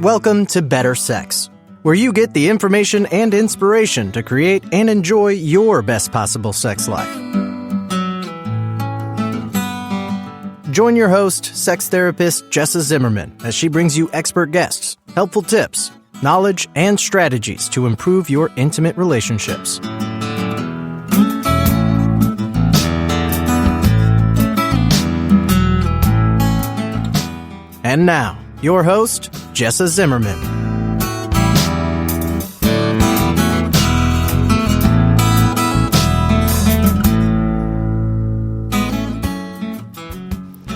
Welcome to Better Sex, where you get the information and inspiration to create and enjoy your best possible sex life. Join your host, sex therapist Jessa Zimmerman, as she brings you expert guests, helpful tips, knowledge, and strategies to improve your intimate relationships. And now, your host, Jessa Zimmerman.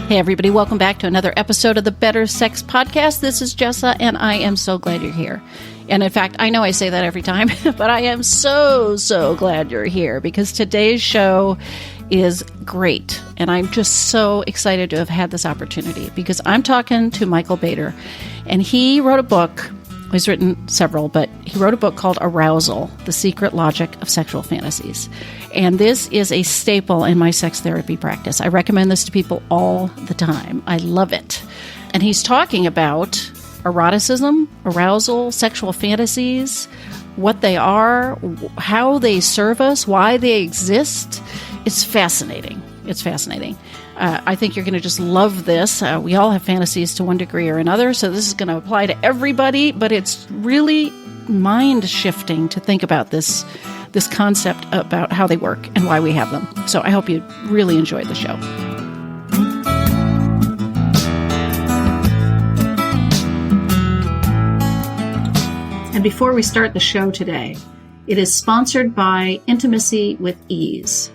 Hey everybody, welcome back to another episode of the Better Sex Podcast. This is Jessa, and I am so glad you're here. And in fact, I know I say that every time, but I am so glad you're here because today's show is great. And I'm just so excited to have had this opportunity because I'm talking to Michael Bader, and he wrote a book. He's written several, but he wrote a book called Arousal, The Secret Logic of Sexual Fantasies. And this is a staple in my sex therapy practice. I recommend this to people all the time. I love it. And he's talking about eroticism, arousal, sexual fantasies, what they are, how they serve us, why they exist. It's fascinating. It's fascinating. I think you're going to just love this. We all have fantasies to one degree or another, so this is going to apply to everybody, but it's really mind-shifting to think about this concept about how they work and why we have them. So I hope you really enjoyed the show. And before we start the show today, it is sponsored by Intimacy with Ease.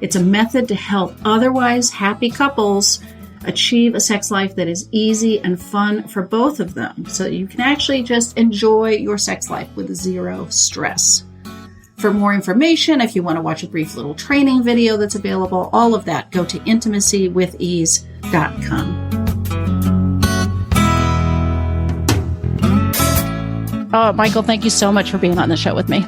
It's a method to help otherwise happy couples achieve a sex life that is easy and fun for both of them, so that you can actually just enjoy your sex life with zero stress. For more information, if you want to watch a brief little training video that's available, all of that, go to intimacywithease.com. Oh, Michael, thank you so much for being on the show with me.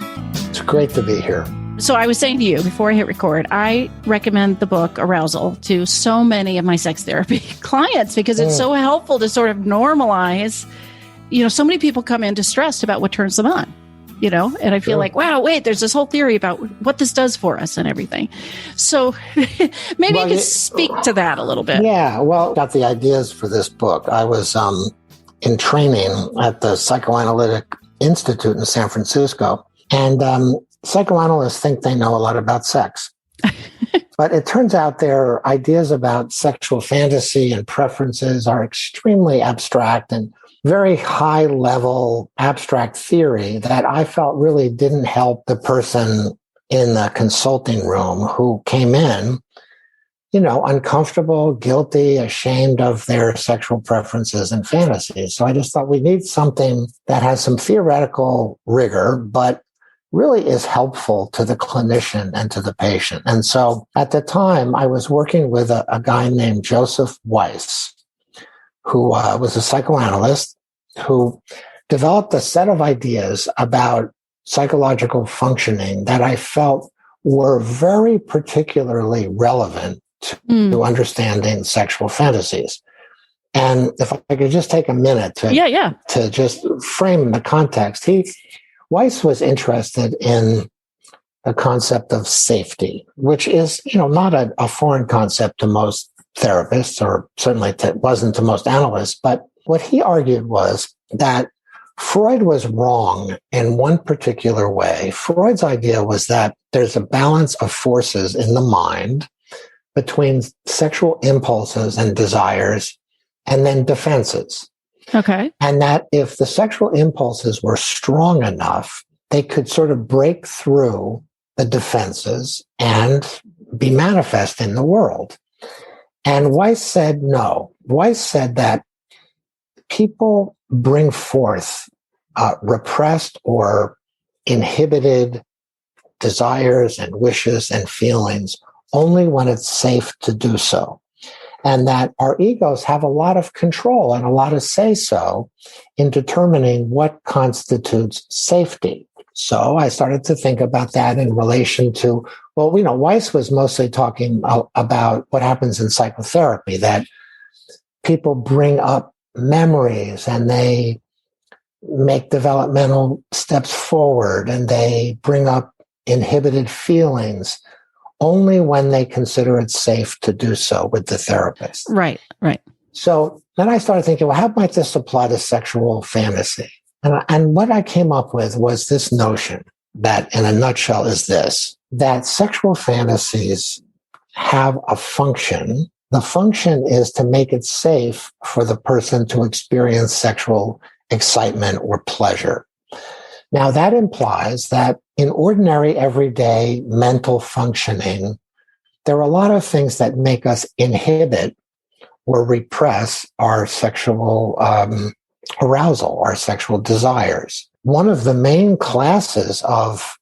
It's great to be here. So I was saying to you before I hit record, I recommend the book Arousal to so many of my sex therapy clients because it's so helpful to sort of normalize. So many people come in distressed about what turns them on, and I feel like, wow, wait, there's this whole theory about what this does for us and everything. So maybe you could speak to that a little bit. Yeah, well, got the ideas for this book. I was in training at the Psychoanalytic Institute in San Francisco, and psychoanalysts think they know a lot about sex. But it turns out their ideas about sexual fantasy and preferences are extremely abstract and very high level abstract theory that I felt really didn't help the person in the consulting room who came in, uncomfortable, guilty, ashamed of their sexual preferences and fantasies. So I just thought we need something that has some theoretical rigor, but really is helpful to the clinician and to the patient. And so at the time, I was working with a guy named Joseph Weiss, who was a psychoanalyst who developed a set of ideas about psychological functioning that I felt were very particularly relevant to understanding sexual fantasies. And if I could just take a minute to just frame the context, Weiss was interested in the concept of safety, which is, not a foreign concept to most therapists, or certainly wasn't to most analysts. But what he argued was that Freud was wrong in one particular way. Freud's idea was that there's a balance of forces in the mind between sexual impulses and desires and then defenses. Okay. And that if the sexual impulses were strong enough, they could sort of break through the defenses and be manifest in the world. And Weiss said no. Weiss said that people bring forth repressed or inhibited desires and wishes and feelings only when it's safe to do so. And that our egos have a lot of control and a lot of say-so in determining what constitutes safety. So I started to think about that in relation to, Weiss was mostly talking about what happens in psychotherapy, that people bring up memories and they make developmental steps forward and they bring up inhibited feelings only when they consider it safe to do so with the therapist. Right. So then I started thinking, well, how might this apply to sexual fantasy? And what I came up with was this notion that, in a nutshell, is this, that sexual fantasies have a function. The function is to make it safe for the person to experience sexual excitement or pleasure. Now, that implies that in ordinary, everyday mental functioning, there are a lot of things that make us inhibit or repress our sexual arousal, our sexual desires. One of the main classes of,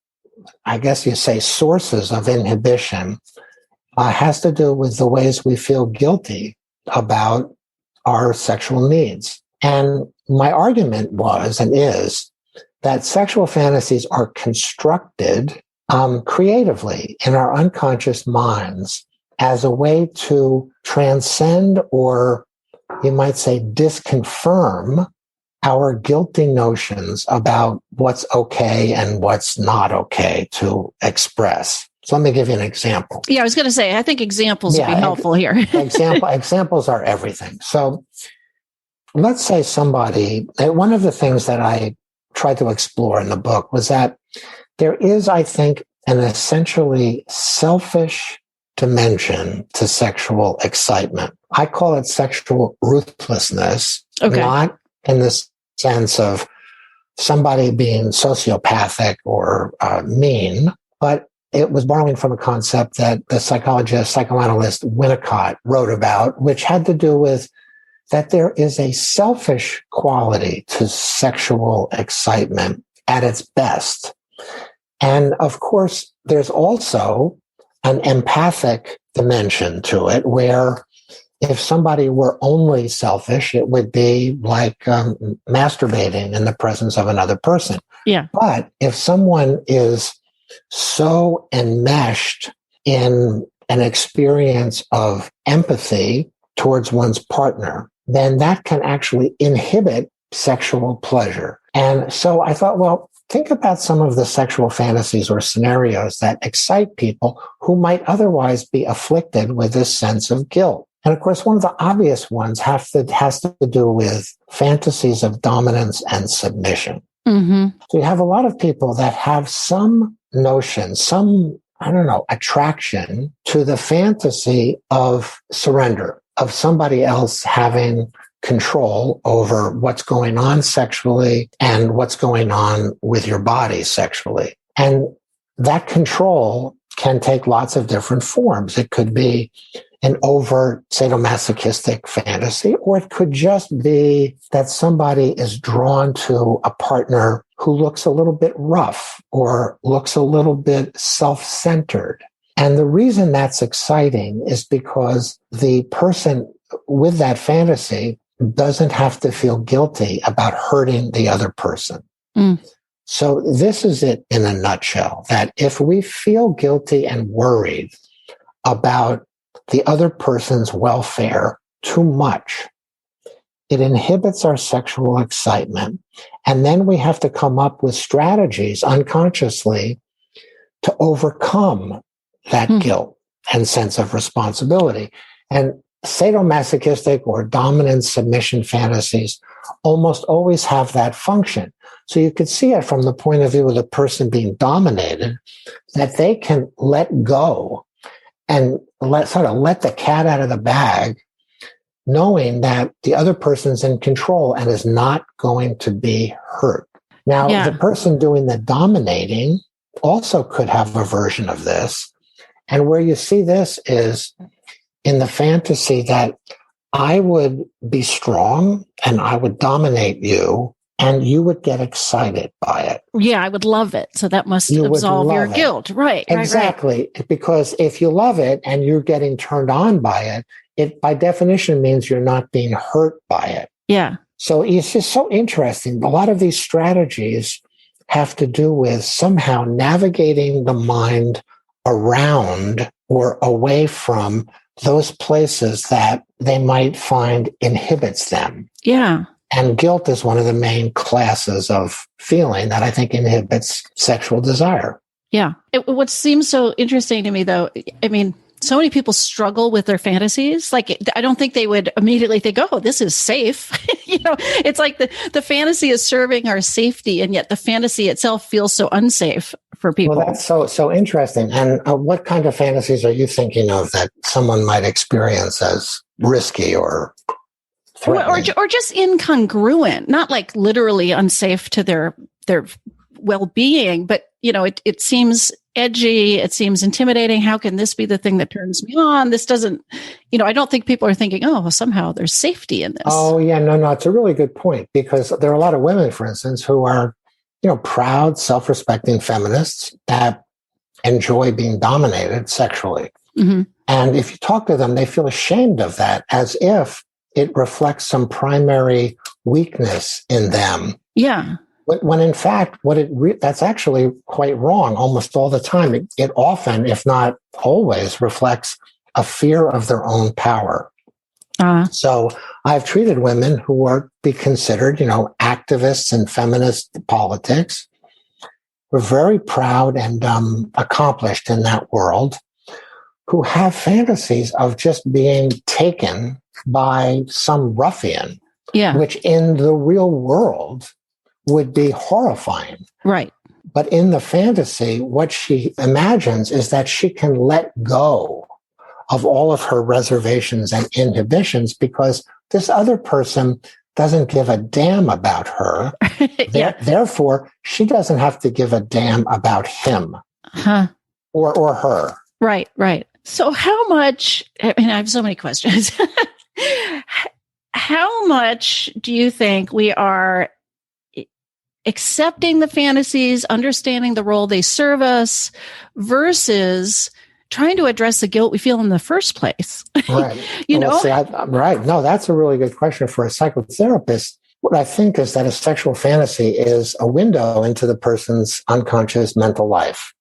I guess you say, sources of inhibition has to do with the ways we feel guilty about our sexual needs. And my argument was and is that sexual fantasies are constructed creatively in our unconscious minds as a way to transcend, or you might say disconfirm, our guilty notions about what's okay and what's not okay to express. So let me give you an example. Yeah, I was going to say, I think examples would be helpful here. Examples are everything. So let's say somebody, one of the things that I tried to explore in the book was that there is, I think, an essentially selfish dimension to sexual excitement. I call it sexual ruthlessness, not in the sense of somebody being sociopathic or mean, but it was borrowing from a concept that the psychoanalyst Winnicott wrote about, which had to do with that there is a selfish quality to sexual excitement at its best. And of course, there's also an empathic dimension to it, where if somebody were only selfish, it would be like masturbating in the presence of another person. Yeah. But if someone is so enmeshed in an experience of empathy towards one's partner, then that can actually inhibit sexual pleasure. And so I thought, well, think about some of the sexual fantasies or scenarios that excite people who might otherwise be afflicted with this sense of guilt. And of course, one of the obvious ones has to do with fantasies of dominance and submission. Mm-hmm. So you have a lot of people that have some notion, attraction to the fantasy of surrender, of somebody else having control over what's going on sexually and what's going on with your body sexually. And that control can take lots of different forms. It could be an overt sadomasochistic fantasy, or it could just be that somebody is drawn to a partner who looks a little bit rough or looks a little bit self-centered. And the reason that's exciting is because the person with that fantasy doesn't have to feel guilty about hurting the other person. Mm. So this is it in a nutshell, that if we feel guilty and worried about the other person's welfare too much, it inhibits our sexual excitement. And then we have to come up with strategies unconsciously to overcome that guilt and sense of responsibility. And sadomasochistic or dominant submission fantasies almost always have that function. So you could see it from the point of view of the person being dominated, that they can let go and let the cat out of the bag, knowing that the other person's in control and is not going to be hurt. Now, the person doing the dominating also could have a version of this. And where you see this is in the fantasy that I would be strong and I would dominate you and you would get excited by it. Yeah, I would love it. So that must absolve your guilt. Right. Exactly. Right. Because if you love it and you're getting turned on by it, it by definition means you're not being hurt by it. Yeah. So it's just so interesting. A lot of these strategies have to do with somehow navigating the mind around or away from those places that they might find inhibits them. Yeah. And guilt is one of the main classes of feeling that I think inhibits sexual desire. Yeah. What seems so interesting to me, though, I mean, so many people struggle with their fantasies. Like, I don't think they would immediately think, oh, this is safe. It's like the fantasy is serving our safety, and yet the fantasy itself feels so unsafe for people. Well, that's so interesting. And what kind of fantasies are you thinking of that someone might experience as risky or threatening? Or just incongruent, not like literally unsafe to their well-being, but it seems edgy. It seems intimidating. How can this be the thing that turns me on? This doesn't, I don't think people are thinking, oh, well, somehow there's safety in this. Oh, yeah, no, it's a really good point, because there are a lot of women, for instance, who are, proud, self-respecting feminists that enjoy being dominated sexually. Mm-hmm. And if you talk to them, they feel ashamed of that, as if it reflects some primary weakness in them. Yeah. When in fact, that's actually quite wrong almost all the time. It often, if not always, reflects a fear of their own power. So I've treated women who are be considered, activists in feminist politics. We're very proud and accomplished in that world, who have fantasies of just being taken by some ruffian, which in the real world would be horrifying. Right. But in the fantasy, what she imagines is that she can let go of all of her reservations and inhibitions because this other person doesn't give a damn about her. Therefore, she doesn't have to give a damn about him or her. Right. So how much, I have so many questions. How much do you think we are accepting the fantasies, understanding the role they serve us, versus trying to address the guilt we feel in the first place? Right. Right. No, that's a really good question for a psychotherapist. What I think is that a sexual fantasy is a window into the person's unconscious mental life.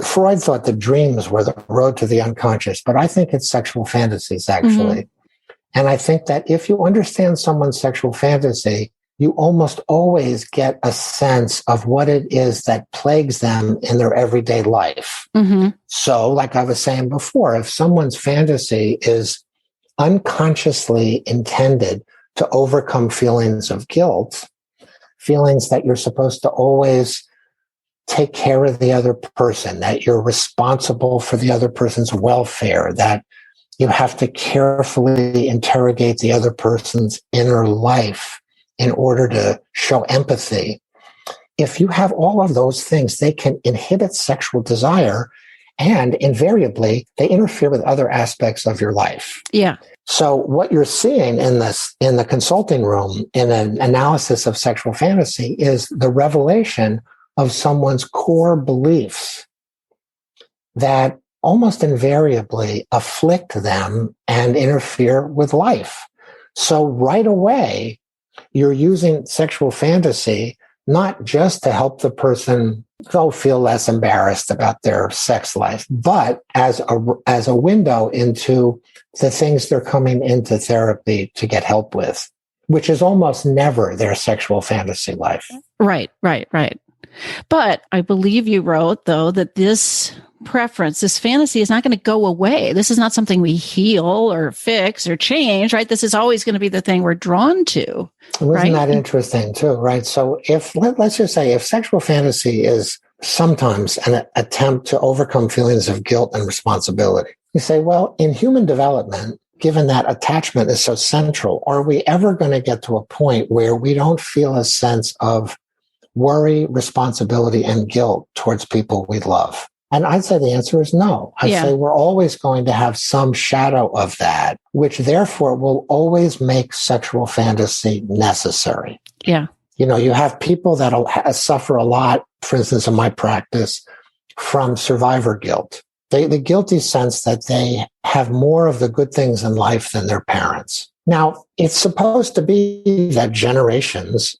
Freud thought the dreams were the road to the unconscious, but I think it's sexual fantasies, actually. Mm-hmm. And I think that if you understand someone's sexual fantasy, you almost always get a sense of what it is that plagues them in their everyday life. Mm-hmm. So, like I was saying before, if someone's fantasy is unconsciously intended to overcome feelings of guilt, feelings that you're supposed to always take care of the other person, that you're responsible for the other person's welfare, that you have to carefully interrogate the other person's inner life in order to show empathy. If you have all of those things, they can inhibit sexual desire, and invariably they interfere with other aspects of your life. Yeah. So what you're seeing in the consulting room in an analysis of sexual fantasy is the revelation of someone's core beliefs that almost invariably afflict them and interfere with life. So right away, you're using sexual fantasy not just to help the person feel less embarrassed about their sex life, but as a window into the things they're coming into therapy to get help with, which is almost never their sexual fantasy life. Right. But I believe you wrote, though, that this preference, this fantasy is not going to go away. This is not something we heal or fix or change, right? This is always going to be the thing we're drawn to. Isn't that interesting too, right? So let's just say if sexual fantasy is sometimes an attempt to overcome feelings of guilt and responsibility, you say, well, in human development, given that attachment is so central, are we ever going to get to a point where we don't feel a sense of worry, responsibility, and guilt towards people we love? And I'd say the answer is no. I'd say we're always going to have some shadow of that, which therefore will always make sexual fantasy necessary. Yeah. You have people that'll suffer a lot, for instance, in my practice, from survivor guilt. The guilty sense that they have more of the good things in life than their parents. Now, it's supposed to be that generations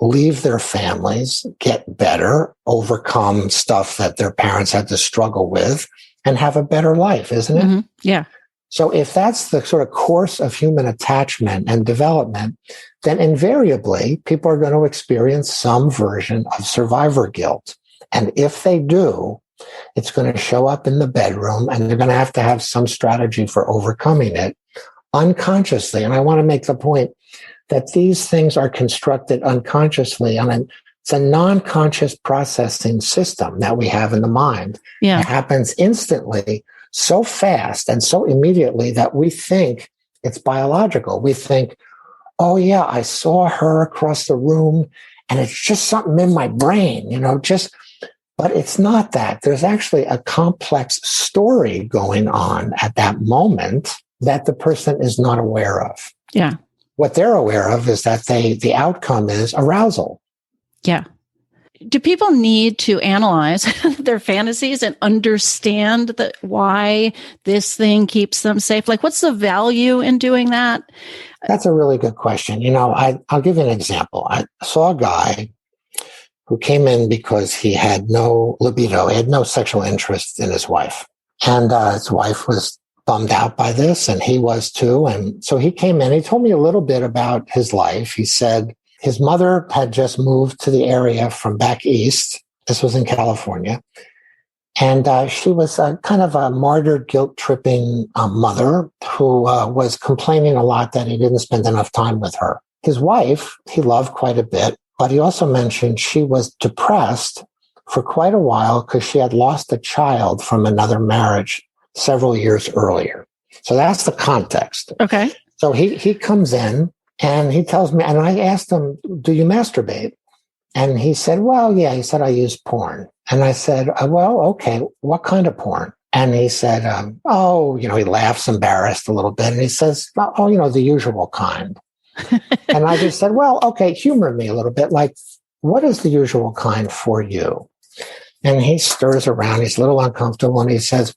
leave their families, get better, overcome stuff that their parents had to struggle with, and have a better life, isn't it? Mm-hmm. Yeah. So if that's the sort of course of human attachment and development, then invariably people are going to experience some version of survivor guilt. And if they do, it's going to show up in the bedroom, and they're going to have some strategy for overcoming it unconsciously. And I want to make the point that these things are constructed unconsciously. It's a non-conscious processing system that we have in the mind. Yeah. It happens instantly, so fast and so immediately that we think it's biological. We think, oh yeah, I saw her across the room and it's just something in my brain, but it's not that. There's actually a complex story going on at that moment that the person is not aware of. Yeah. What they're aware of is that the outcome is arousal. Yeah. Do people need to analyze their fantasies and understand why this thing keeps them safe? Like, what's the value in doing that? That's a really good question. I'll give you an example. I saw a guy who came in because he had no libido. He had no sexual interest in his wife. And his wife was bummed out by this, and he was too. And so he came in. He told me a little bit about his life. He said his mother had just moved to the area from back east. This was in California. And she was kind of a martyred, guilt-tripping mother who was complaining a lot that he didn't spend enough time with her. His wife, he loved quite a bit, but he also mentioned she was depressed for quite a while because she had lost a child from another marriage several years earlier. So that's the context. Okay. So he comes in and he tells me, and I asked him, do you masturbate? And he said, well, yeah. He said, I use porn. And I said, well, okay, what kind of porn? And he said, he laughs, embarrassed a little bit. And he says, oh, the usual kind. And I just said, well, okay, humor me a little bit. Like, what is the usual kind for you? And he stirs around. He's a little uncomfortable. And he says,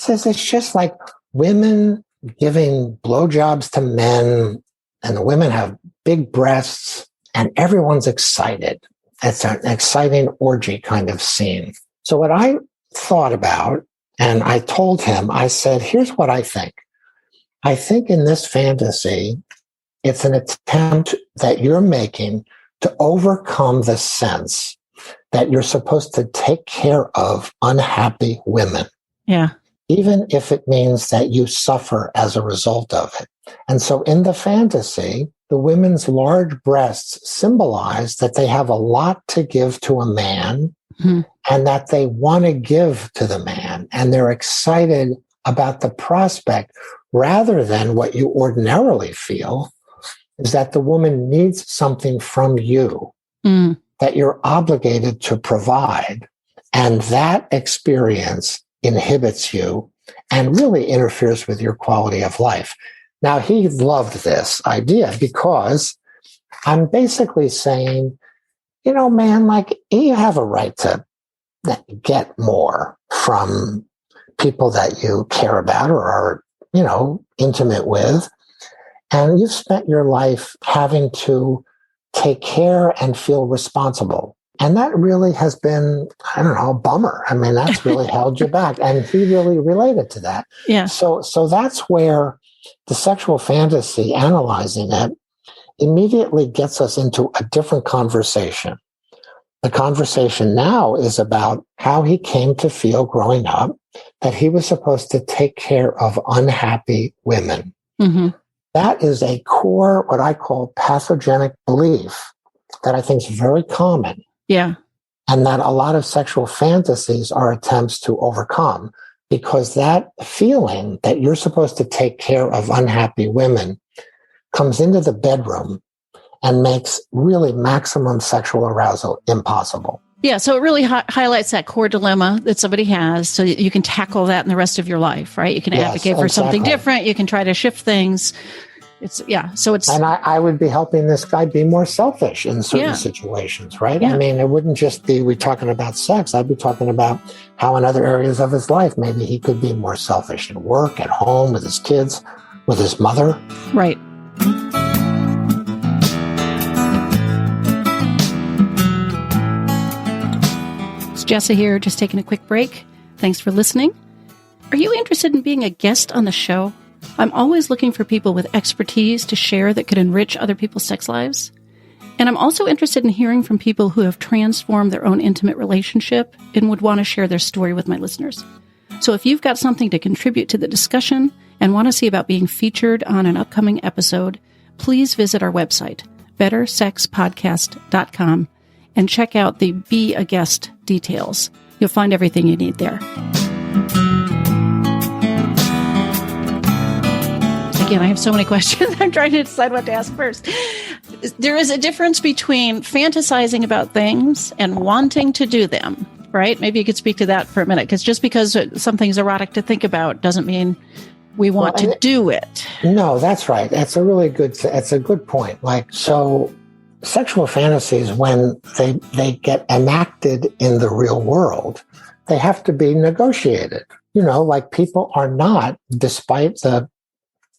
it's just like women giving blowjobs to men, and the women have big breasts, and everyone's excited. It's an exciting orgy kind of scene. So what I thought about, and I told him, I said, here's what I think. I think in this fantasy, it's an attempt that you're making to overcome the sense that you're supposed to take care of unhappy women. Yeah. Even if it means that you suffer as a result of it. And so in the fantasy, the women's large breasts symbolize that they have a lot to give to a man, and that they want to give to the man. And they're excited about the prospect, rather than what you ordinarily feel is that the woman needs something from you that you're obligated to provide. And that experience inhibits you and really interferes with your quality of life. Now, he loved this idea because I'm basically saying, man, like, you have a right to get more from people that you care about or are, intimate with. And you've spent your life having to take care and feel responsible. And that really has been, a bummer. I mean, that's really held you back. And he really related to that. Yeah. So that's where the sexual fantasy, analyzing it, immediately gets us into a different conversation. The conversation now is about how he came to feel growing up that he was supposed to take care of unhappy women. Mm-hmm. That is a core, what I call pathogenic belief that I think is very common. Yeah. And that a lot of sexual fantasies are attempts to overcome, because that feeling that you're supposed to take care of unhappy women comes into the bedroom and makes really maximum sexual arousal impossible. Yeah, so it really highlights that core dilemma that somebody has, so that you can tackle that in the rest of your life, right? You can advocate for something different. You can try to shift things. And I would be helping this guy be more selfish in certain situations, right? Yeah. I mean, it wouldn't just be we talking about sex. I'd be talking about how in other areas of his life, maybe he could be more selfish at work, at home, with his kids, with his mother. Right. It's Jessa here, just taking a quick break. Thanks for listening. Are you interested in being a guest on the show? I'm always looking for people with expertise to share that could enrich other people's sex lives. And I'm also interested in hearing from people who have transformed their own intimate relationship and would want to share their story with my listeners. So if you've got something to contribute to the discussion and want to see about being featured on an upcoming episode, please visit our website, bettersexpodcast.com, and check out the Be a Guest details. You'll find everything you need there. Again, I have so many questions. I'm trying to decide what to ask first. There is a difference between fantasizing about things and wanting to do them, right? Maybe you could speak to that for a minute, because just because something's erotic to think about doesn't mean we want to do it. No, that's right. That's a good point. Like, so sexual fantasies, when they get enacted in the real world, they have to be negotiated. Like, people are not, despite the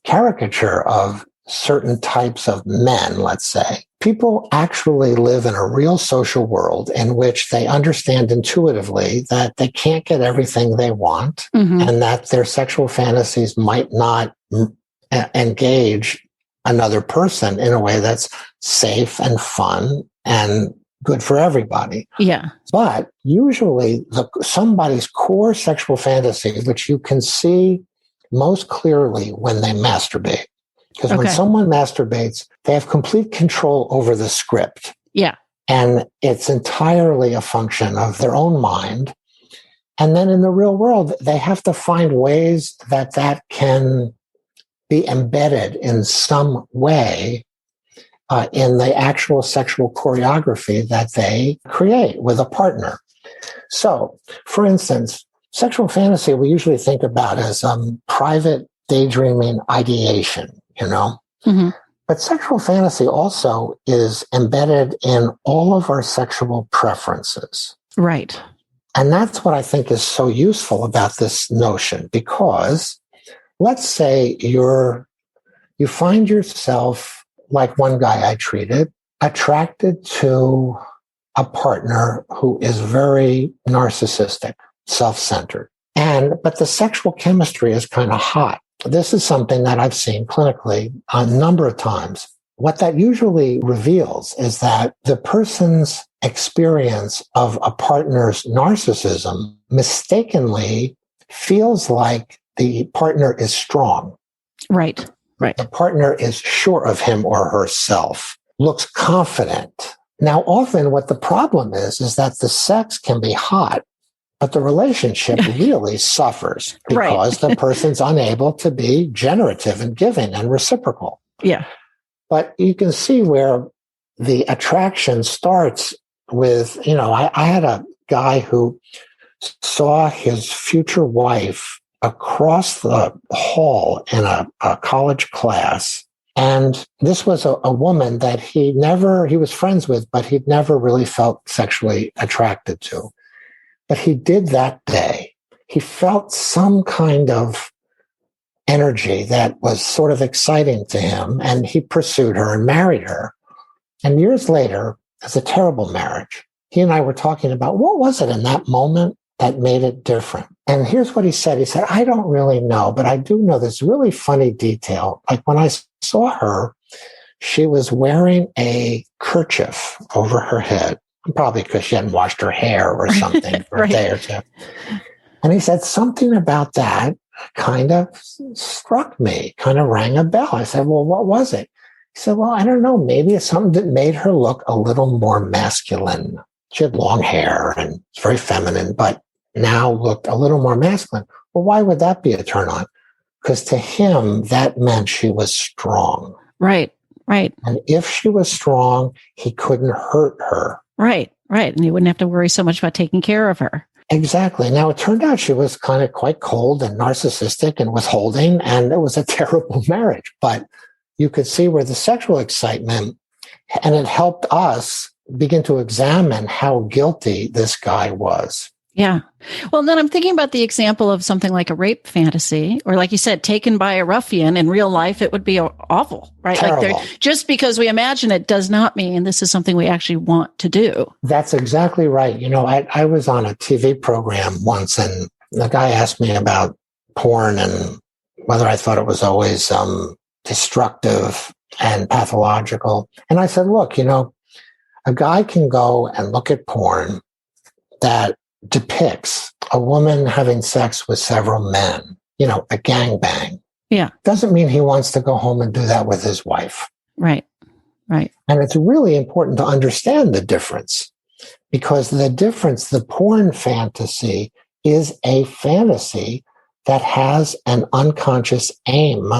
caricature of certain types of men, let's say, people actually live in a real social world in which they understand intuitively that they can't get everything they want, and that their sexual fantasies might not engage another person in a way that's safe and fun and good for everybody. Yeah. But usually somebody's core sexual fantasy, which you can see most clearly when they masturbate. Because when someone masturbates, they have complete control over the script. Yeah. And it's entirely a function of their own mind. And then in the real world, they have to find ways that can be embedded in some way in the actual sexual choreography that they create with a partner. So, for instance, sexual fantasy we usually think about as private daydreaming ideation, But sexual fantasy also is embedded in all of our sexual preferences. Right. And that's what I think is so useful about this notion, because let's say you find yourself, like one guy I treated, attracted to a partner who is very narcissistic, self-centered. But the sexual chemistry is kind of hot. This is something that I've seen clinically a number of times. What that usually reveals is that the person's experience of a partner's narcissism mistakenly feels like the partner is strong. Right. The partner is sure of him or herself, looks confident. Now, often what the problem is that the sex can be hot, but the relationship really suffers because the person's unable to be generative and giving and reciprocal. Yeah. But you can see where the attraction starts with, I had a guy who saw his future wife across the hall in a college class. And this was a woman that he was friends with, but he'd never really felt sexually attracted to. But he did that day. He felt some kind of energy that was sort of exciting to him, and he pursued her and married her. And years later, it's a terrible marriage. He and I were talking about what was it in that moment that made it different. And here's what he said. He said, I don't really know, but I do know this really funny detail. Like when I saw her, she was wearing a kerchief over her head. Probably because she hadn't washed her hair or something for a day or two. And he said something about that kind of struck me, kind of rang a bell. I said, well, what was it? He said, well, I don't know. Maybe it's something that made her look a little more masculine. She had long hair and it's very feminine, but now looked a little more masculine. Well, why would that be a turn on? Because to him, that meant she was strong. Right. And if she was strong, he couldn't hurt her. Right. And you wouldn't have to worry so much about taking care of her. Exactly. Now, it turned out she was kind of quite cold and narcissistic and withholding, and it was a terrible marriage. But you could see where the sexual excitement, and it helped us begin to examine how guilty this guy was. Yeah. Well, then I'm thinking about the example of something like a rape fantasy, or like you said, taken by a ruffian. In real life, it would be awful, right? Terrible. Like just because we imagine it does not mean this is something we actually want to do. That's exactly right. I was on a TV program once, and the guy asked me about porn and whether I thought it was always destructive and pathological. And I said, look, a guy can go and look at porn that depicts a woman having sex with several men, a gangbang. Yeah. Doesn't mean he wants to go home and do that with his wife. Right. Right. And it's really important to understand the difference, because the porn fantasy is a fantasy that has an unconscious aim,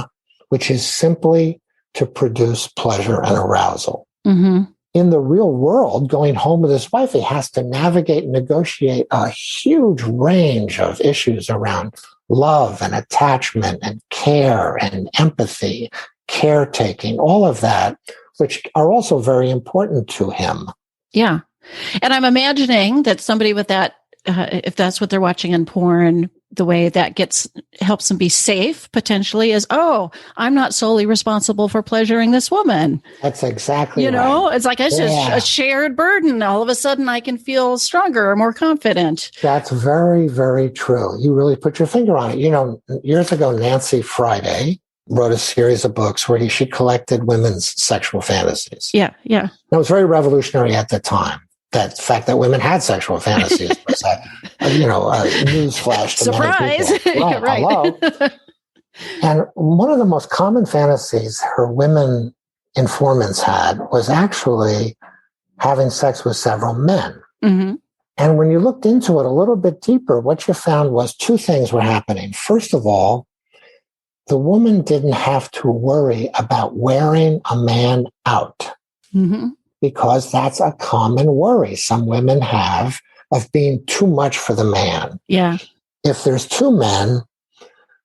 which is simply to produce pleasure and arousal. Mm-hmm. In the real world, going home with his wife, he has to navigate and negotiate a huge range of issues around love and attachment and care and empathy, caretaking, all of that, which are also very important to him. Yeah. And I'm imagining that somebody with that, if that's what they're watching in porn, the way that helps them be safe potentially is, I'm not solely responsible for pleasuring this woman. That's exactly right. It's like it's just a shared burden. All of a sudden I can feel stronger or more confident. That's very, very true. You really put your finger on it. Years ago, Nancy Friday wrote a series of books where she collected women's sexual fantasies. Yeah, yeah. That was very revolutionary at the time. That fact that women had sexual fantasies was a news flash to surprise. Many people. Right. Hello. And one of the most common fantasies her women informants had was actually having sex with several men. Mm-hmm. And when you looked into it a little bit deeper, what you found was two things were happening. First of all, the woman didn't have to worry about wearing a man out. Mm-hmm. Because that's a common worry some women have of being too much for the man. Yeah. If there's two men,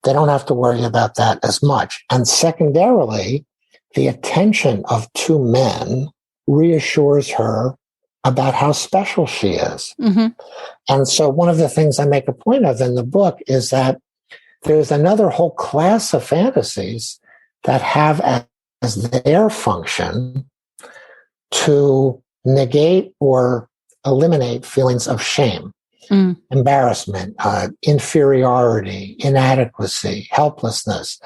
they don't have to worry about that as much. And secondarily, the attention of two men reassures her about how special she is. Mm-hmm. And so one of the things I make a point of in the book is that there's another whole class of fantasies that have as their function to negate or eliminate feelings of shame, embarrassment, inferiority, inadequacy, helplessness,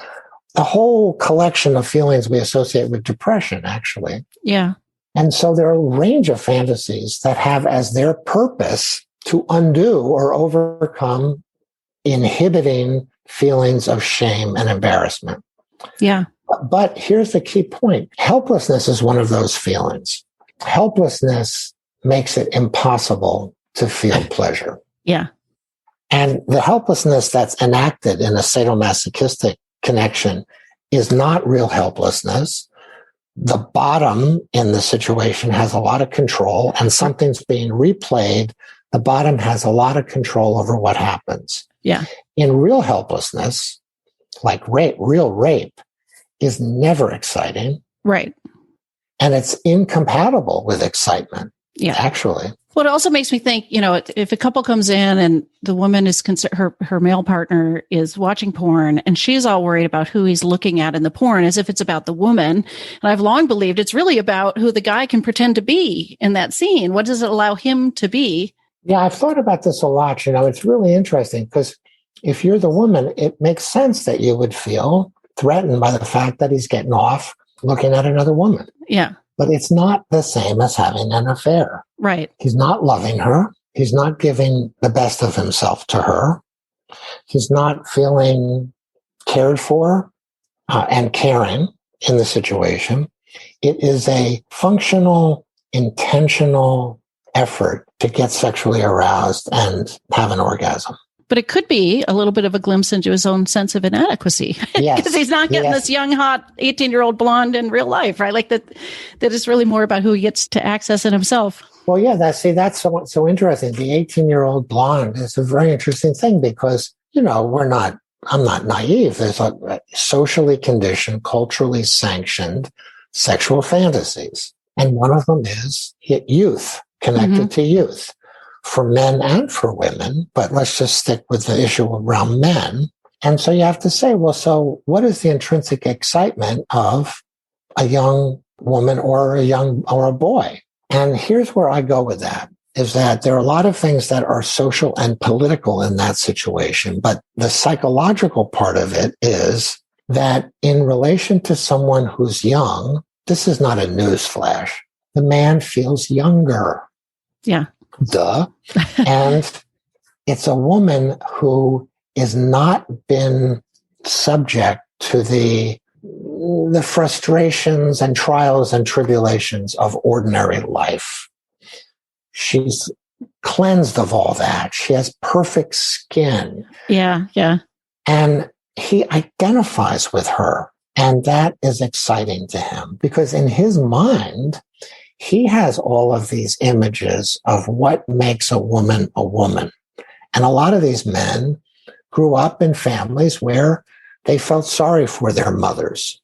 a whole collection of feelings we associate with depression, actually. Yeah. And so there are a range of fantasies that have as their purpose to undo or overcome inhibiting feelings of shame and embarrassment. Yeah. But here's the key point. Helplessness is one of those feelings. Helplessness makes it impossible to feel pleasure. Yeah. And the helplessness that's enacted in a sadomasochistic connection is not real helplessness. The bottom in the situation has a lot of control, and something's being replayed. The bottom has a lot of control over what happens. Yeah. In real helplessness, like real rape is never exciting. Right. And it's incompatible with excitement. Yeah. Actually. Well, it also makes me think, if a couple comes in and the woman is her male partner is watching porn and she's all worried about who he's looking at in the porn as if it's about the woman. And I've long believed it's really about who the guy can pretend to be in that scene. What does it allow him to be? Yeah, I've thought about this a lot. It's really interesting because if you're the woman, it makes sense that you would feel threatened by the fact that he's getting off looking at another woman. Yeah. But it's not the same as having an affair. Right. He's not loving her. He's not giving the best of himself to her. He's not feeling cared for and caring in the situation. It is a functional, intentional effort to get sexually aroused and have an orgasm. But it could be a little bit of a glimpse into his own sense of inadequacy. Yes. Because he's not getting this young, hot 18-year-old blonde in real life, right? Like that is really more about who he gets to access in himself. Well, yeah, that's so interesting. The 18-year-old blonde is a very interesting thing because, I'm not naive. There's a socially conditioned, culturally sanctioned sexual fantasies. And one of them is youth, connected to youth. For men and for women, but let's just stick with the issue around men. And so you have to say, well, so what is the intrinsic excitement of a young woman or a boy? And here's where I go with that. is that there are a lot of things that are social and political in that situation. But the psychological part of it is that in relation to someone who's young, this is not a newsflash. The man feels younger. Yeah. Duh. And it's a woman who has not been subject to the frustrations and trials and tribulations of ordinary life. She's cleansed of all that. She has perfect skin. Yeah, yeah. And he identifies with her. And that is exciting to him because in his mind, he has all of these images of what makes a woman a woman. And a lot of these men grew up in families where they felt sorry for their mothers,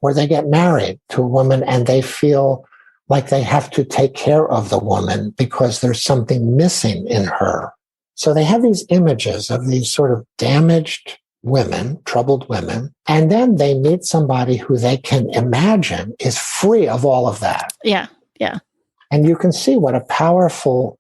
where they get married to a woman and they feel like they have to take care of the woman because there's something missing in her. So they have these images of these sort of damaged women, troubled women, and then they meet somebody who they can imagine is free of all of that. Yeah, yeah. And you can see what a powerful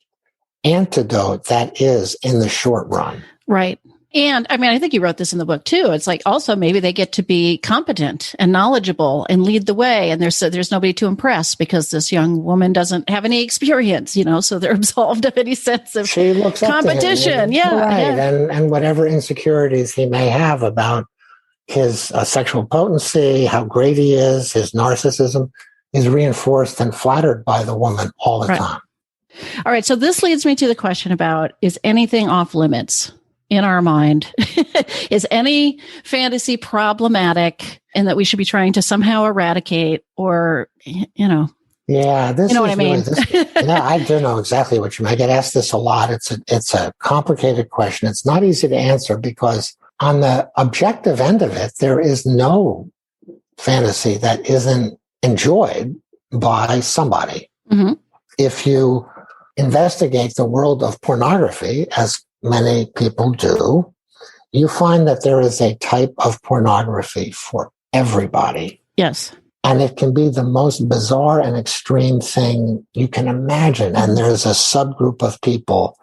antidote that is in the short run. Right. And I mean, I think you wrote this in the book too. It's like also maybe they get to be competent and knowledgeable and lead the way. And there's nobody to impress because this young woman doesn't have any experience, so they're absolved of any sense of she looks competition. Up to him. Yeah, right. Yeah. And whatever insecurities he may have about his sexual potency, how great he is, his narcissism is reinforced and flattered by the woman all the time. All right. So this leads me to the question about, is anything off limits in our mind? Is any fantasy problematic and that we should be trying to somehow eradicate or, Yeah, this what I mean? I do know exactly what you mean. I get asked this a lot. It's a complicated question. It's not easy to answer because on the objective end of it, there is no fantasy that isn't enjoyed by somebody. Mm-hmm. If you investigate the world of pornography, as many people do, you find that there is a type of pornography for everybody. Yes. And it can be the most bizarre and extreme thing you can imagine. And there's a subgroup of people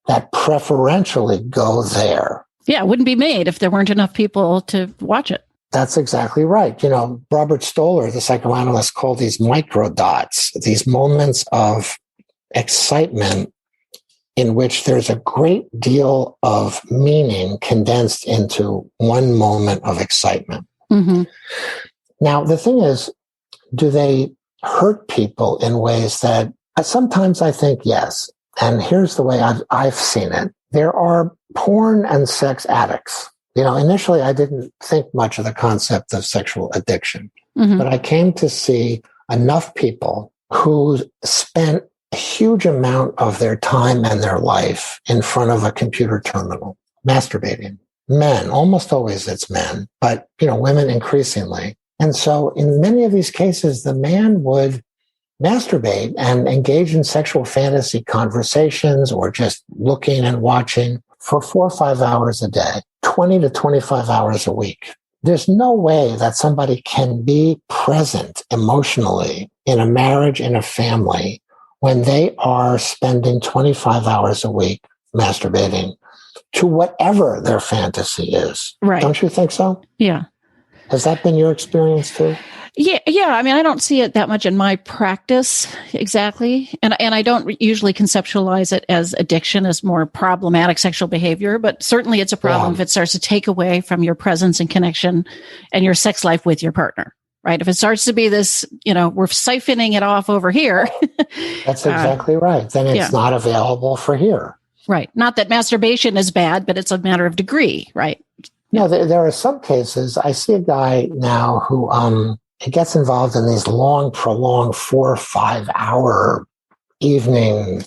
that preferentially go there. Yeah, it wouldn't be made if there weren't enough people to watch it. That's exactly right. Robert Stoller, the psychoanalyst, called these microdots, these moments of excitement in which there's a great deal of meaning condensed into one moment of excitement. Mm-hmm. Now, the thing is, do they hurt people in ways that sometimes I think yes. And here's the way I've seen it. There are porn and sex addicts. Initially I didn't think much of the concept of sexual addiction, but I came to see enough people who spent a huge amount of their time and their life in front of a computer terminal, masturbating. Men, almost always it's men, but, women increasingly. And so in many of these cases, the man would masturbate and engage in sexual fantasy conversations or just looking and watching for 4 or 5 hours a day, 20 to 25 hours a week. There's no way that somebody can be present emotionally in a marriage, in a family, when they are spending 25 hours a week masturbating to whatever their fantasy is. Right. Don't you think so? Yeah. Has that been your experience too? Yeah. I mean, I don't see it that much in my practice exactly. And I don't usually conceptualize it as addiction, as more problematic sexual behavior, but certainly it's a problem if it starts to take away from your presence and connection and your sex life with your partner, right? If it starts to be this, we're siphoning it off over here. That's exactly right. Then it's not available for here. Right. Not that masturbation is bad, but it's a matter of degree, right? No, there are some cases. I see a guy now who he gets involved in these long, prolonged 4 or 5 hour evening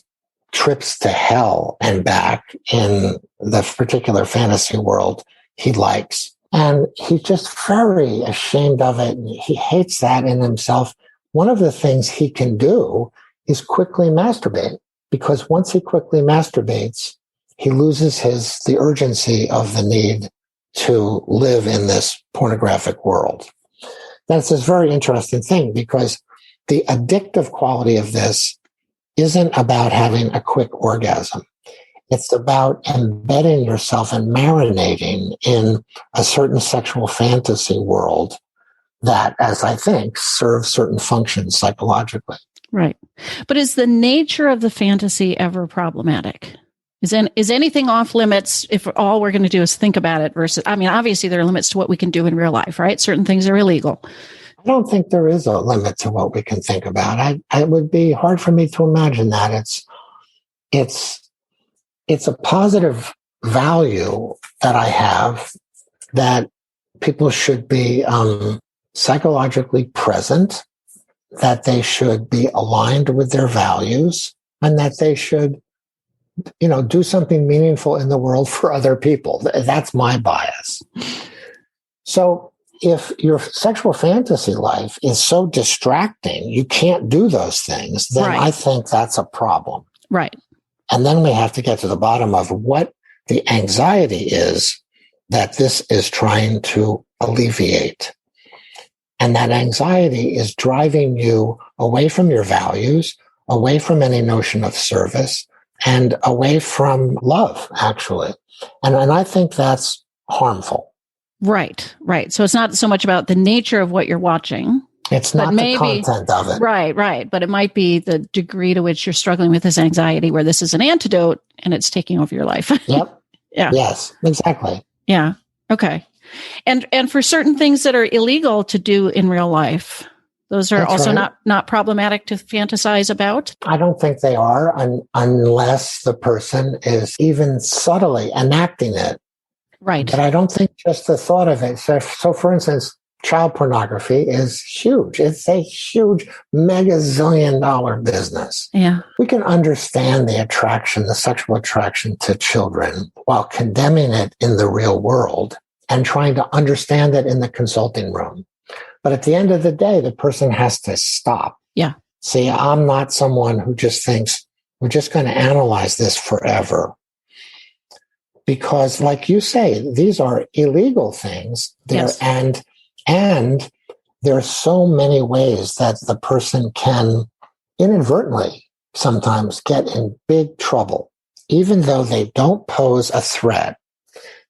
trips to hell and back in the particular fantasy world he likes. And he's just very ashamed of it. And he hates that in himself. One of the things he can do is quickly masturbate, because once he quickly masturbates, he loses the urgency of the need to live in this pornographic world. That's this very interesting thing, because the addictive quality of this isn't about having a quick orgasm. It's about embedding yourself and marinating in a certain sexual fantasy world that, as I think, serves certain functions psychologically. Right. But is the nature of the fantasy ever problematic? Is anything off limits if all we're going to do is think about it versus, I mean, obviously there are limits to what we can do in real life, right? Certain things are illegal. I don't think there is a limit to what we can think about. It would be hard for me to imagine that. It's a positive value that I have that people should be psychologically present, that they should be aligned with their values, and that they should, do something meaningful in the world for other people. That's my bias. So if your sexual fantasy life is so distracting, you can't do those things, then Right. I think that's a problem. Right. And then we have to get to the bottom of what the anxiety is that this is trying to alleviate. And that anxiety is driving you away from your values, away from any notion of service, and away from love, actually. And I think that's harmful. Right. Right. So it's not so much about the nature of what you're watching. It's not the content of it. Right. Right. But it might be the degree to which you're struggling with this anxiety, where this is an antidote and it's taking over your life. Yep. Yeah. Yes, exactly. Yeah. Okay. And for certain things that are illegal to do in real life, those are That's also right. not problematic to fantasize about? I don't think they are unless the person is even subtly enacting it. Right. But I don't think just the thought of it. So for instance, child pornography is huge. It's a huge mega-zillion-dollar business. Yeah. We can understand the attraction, the sexual attraction to children while condemning it in the real world and trying to understand it in the consulting room. But at the end of the day, the person has to stop. Yeah. See, I'm not someone who just thinks we're just going to analyze this forever. Because like you say, these are illegal things. Yes. And there are so many ways that the person can inadvertently sometimes get in big trouble, even though they don't pose a threat.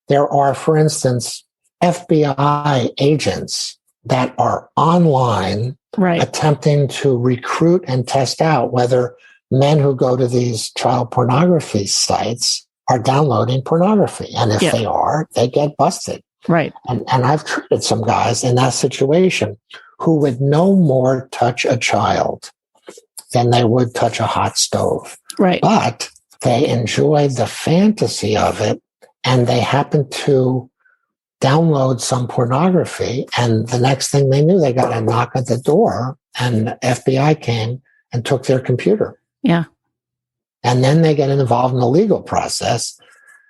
There are, for instance, FBI agents that are online Right. attempting to recruit and test out whether men who go to these child pornography sites are downloading pornography. And if they are, they get busted. Right. And I've treated some guys in that situation who would no more touch a child than they would touch a hot stove. Right. But they enjoy the fantasy of it, and they happen to download some pornography. And the next thing they knew, they got a knock at the door, and the FBI came and took their computer. Yeah. And then they get involved in the legal process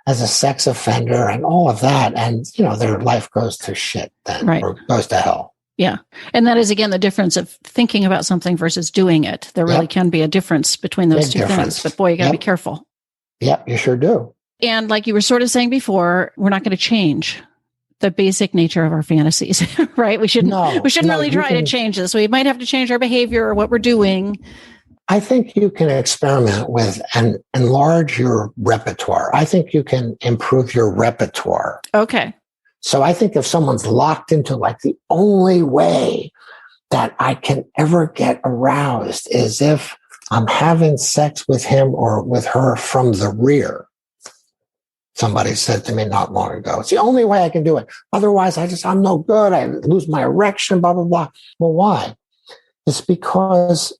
as a sex offender and all of that. And, their life goes to shit then, Right. or goes to hell. Yeah. And that is, again, the difference of thinking about something versus doing it. There really can be a difference between those Big two difference. things. But boy, you got to be careful. Yep, you sure do. And like you were sort of saying before, we're not going to change the basic nature of our fantasies, right? We shouldn't really try to change this. We might have to change our behavior or what we're doing. I think you can experiment with and enlarge your repertoire. I think you can improve your repertoire. Okay. So I think if someone's locked into like the only way that I can ever get aroused is if I'm having sex with him or with her from the rear. Somebody said to me not long ago, it's the only way I can do it. Otherwise, I'm no good. I lose my erection, blah, blah, blah. Well, why? It's because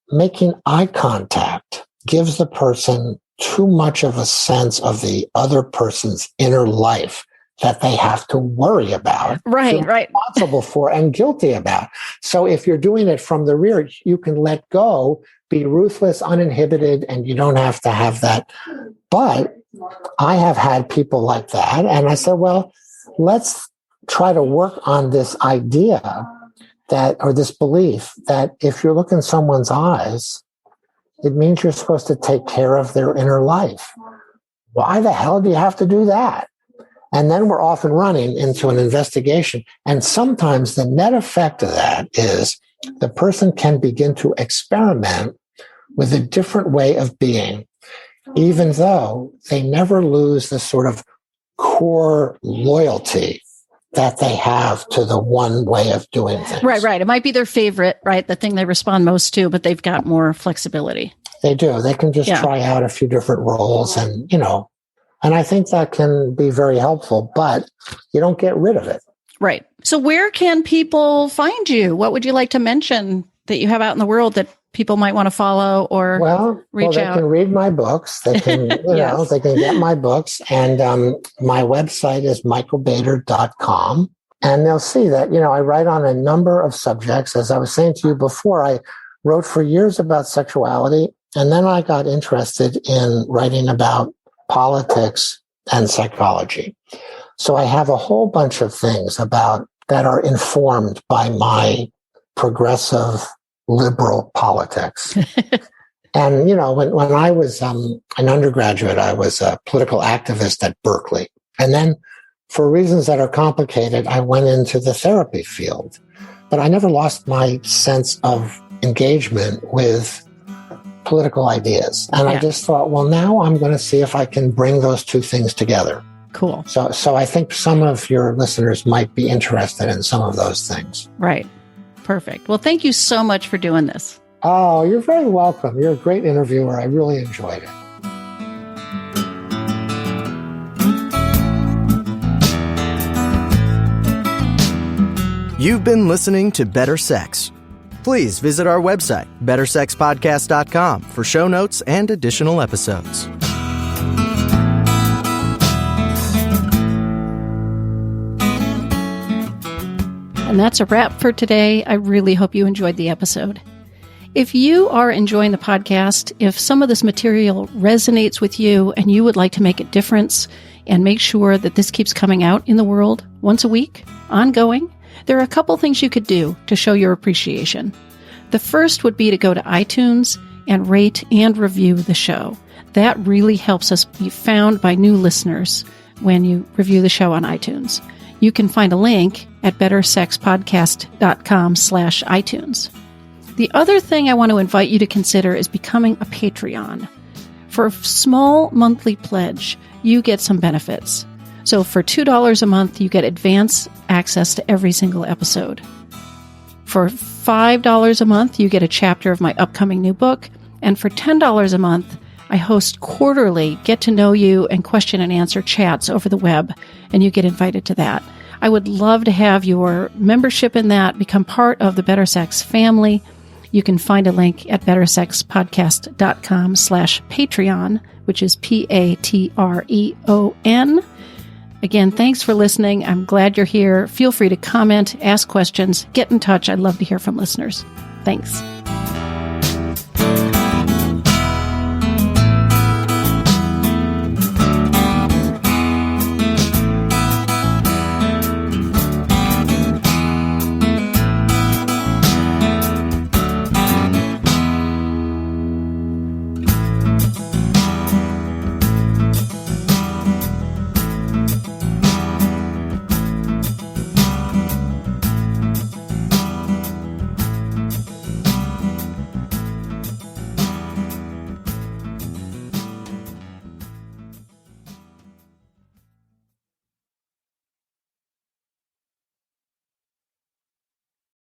making eye contact gives the person too much of a sense of the other person's inner life that they have to worry about, right, responsible for, and guilty about. So if you're doing it from the rear, you can let go, be ruthless, uninhibited, and you don't have to have that. But I have had people like that, and I said, well, let's try to work on this idea that, or this belief that if you look in someone's eyes, it means you're supposed to take care of their inner life. Why the hell do you have to do that? And then we're off and running into an investigation. And sometimes the net effect of that is the person can begin to experiment with a different way of being, even though they never lose the sort of core loyalty that they have to the one way of doing things. Right. It might be their favorite, right? The thing they respond most to, but they've got more flexibility. They do. They can just try out a few different roles and, and I think that can be very helpful, but you don't get rid of it. Right. So where can people find you? What would you like to mention that you have out in the world that people might want to follow or reach out? They can read my books. They can, Yes. they can get my books. And my website is michaelbader.com. And they'll see that, I write on a number of subjects. As I was saying to you before, I wrote for years about sexuality. And then I got interested in writing about politics and psychology. So I have a whole bunch of things that are informed by my progressive liberal politics. And, when I was an undergraduate, I was a political activist at Berkeley. And then for reasons that are complicated, I went into the therapy field. But I never lost my sense of engagement with political ideas. And I just thought, well, now I'm going to see if I can bring those two things together. Cool. So I think some of your listeners might be interested in some of those things. Right. Perfect. Well, thank you so much for doing this. Oh, you're very welcome. You're a great interviewer. I really enjoyed it. You've been listening to Better Sex. Please visit our website, bettersexpodcast.com, for show notes and additional episodes. And that's a wrap for today. I really hope you enjoyed the episode. If you are enjoying the podcast, if some of this material resonates with you and you would like to make a difference and make sure that this keeps coming out in the world once a week, ongoing, there are a couple things you could do to show your appreciation. The first would be to go to iTunes and rate and review the show. That really helps us be found by new listeners when you review the show on iTunes. You can find a link at bettersexpodcast.com/iTunes. The other thing I want to invite you to consider is becoming a Patreon. For a small monthly pledge, you get some benefits. So for $2 a month, you get advance access to every single episode. For $5 a month, you get a chapter of my upcoming new book. And for $10 a month, I host quarterly get-to-know-you and question-and-answer chats over the web, and you get invited to that. I would love to have your membership in that, become part of the Better Sex family. You can find a link at bettersexpodcast.com/Patreon, which is Patreon. Again, thanks for listening. I'm glad you're here. Feel free to comment, ask questions, get in touch. I'd love to hear from listeners. Thanks.